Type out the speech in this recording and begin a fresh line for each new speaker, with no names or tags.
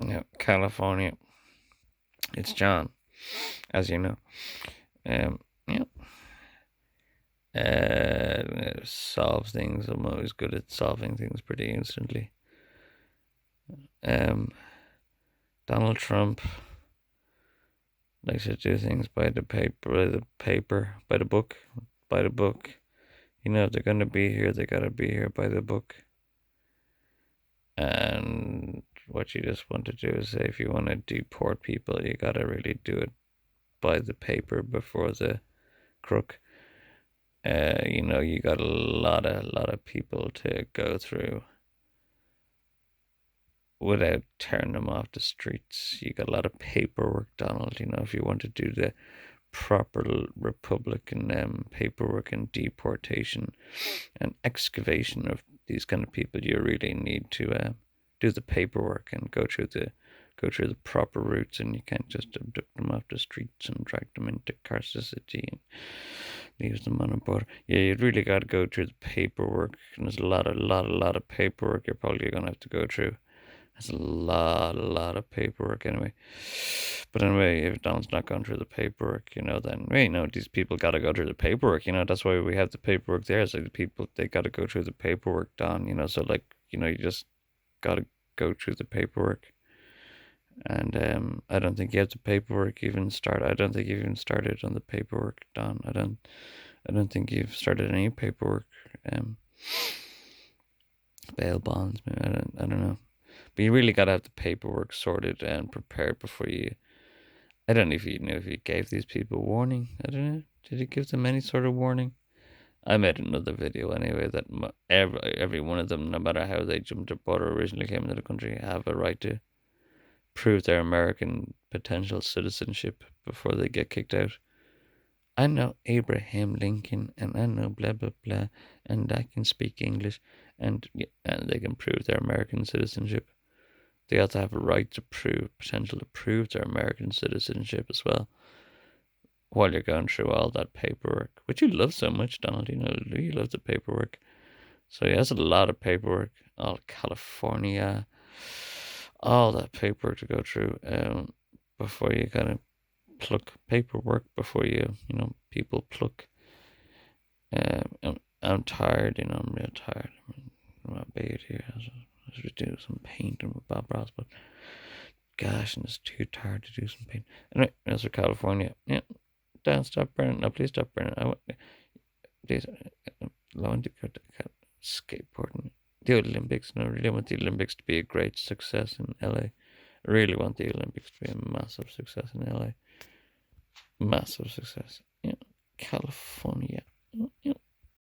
Yeah, California. It's John, as you know. Yeah. Solves things. I'm always good at solving things pretty instantly. Um, Donald Trump likes to do things by the book, by the book. You know, if they're gonna be here, they gotta be here by the book. And what you just want to do is say, if you want to deport people, you gotta really do it by the paper before the crook. You got a lot of people to go through without turning them off the streets. You got a lot of paperwork, Donald. If you want to do the proper Republican paperwork and deportation and excavation of these kind of people, you really need to do the paperwork and go through the proper routes, and you can't just abduct them off the streets and drag them into Carson City and leave them on a boat. Yeah, you'd really got to go through the paperwork, and there's a lot of paperwork you're probably gonna have to go through. There's a lot of paperwork anyway. But anyway, if Don's not going through the paperwork, then these people got to go through the paperwork. That's why we have the paperwork there. So the people, they got to go through the paperwork, Don. So like, you just got to go through the paperwork. And I don't think you have the paperwork even start. I don't think you even started on the paperwork, Don. I don't think you've started any paperwork. Um, Bail bonds, maybe. I don't know. But you really gotta have the paperwork sorted and prepared before you. I don't know if you knew if you gave these people warning. I don't know. Did you give them any sort of warning? I made another video anyway that every one of them, no matter how they jumped the border, originally came into the country, have a right to prove their American potential citizenship before they get kicked out. I know Abraham Lincoln, and I know blah blah blah, and I can speak English, and they can prove their American citizenship. They also have a right to potential to prove their American citizenship as well, while you're going through all that paperwork, which you love so much, Donald. You love the paperwork. So he has a lot of paperwork, all California, all that paperwork to go through before you kind of pluck paperwork, before people pluck. I'm tired, I'm real tired. I'm in my bed here. I should do some painting with Bob Ross, but gosh, and it's too tired to do some painting. Anyway, that's for California. Yeah, don't stop burning. No, please stop burning. Please, I want to go to skateboarding. The Olympics. No, I really want the Olympics to be a great success in LA. I really want the Olympics to be a massive success in LA. Massive success. Yeah, California.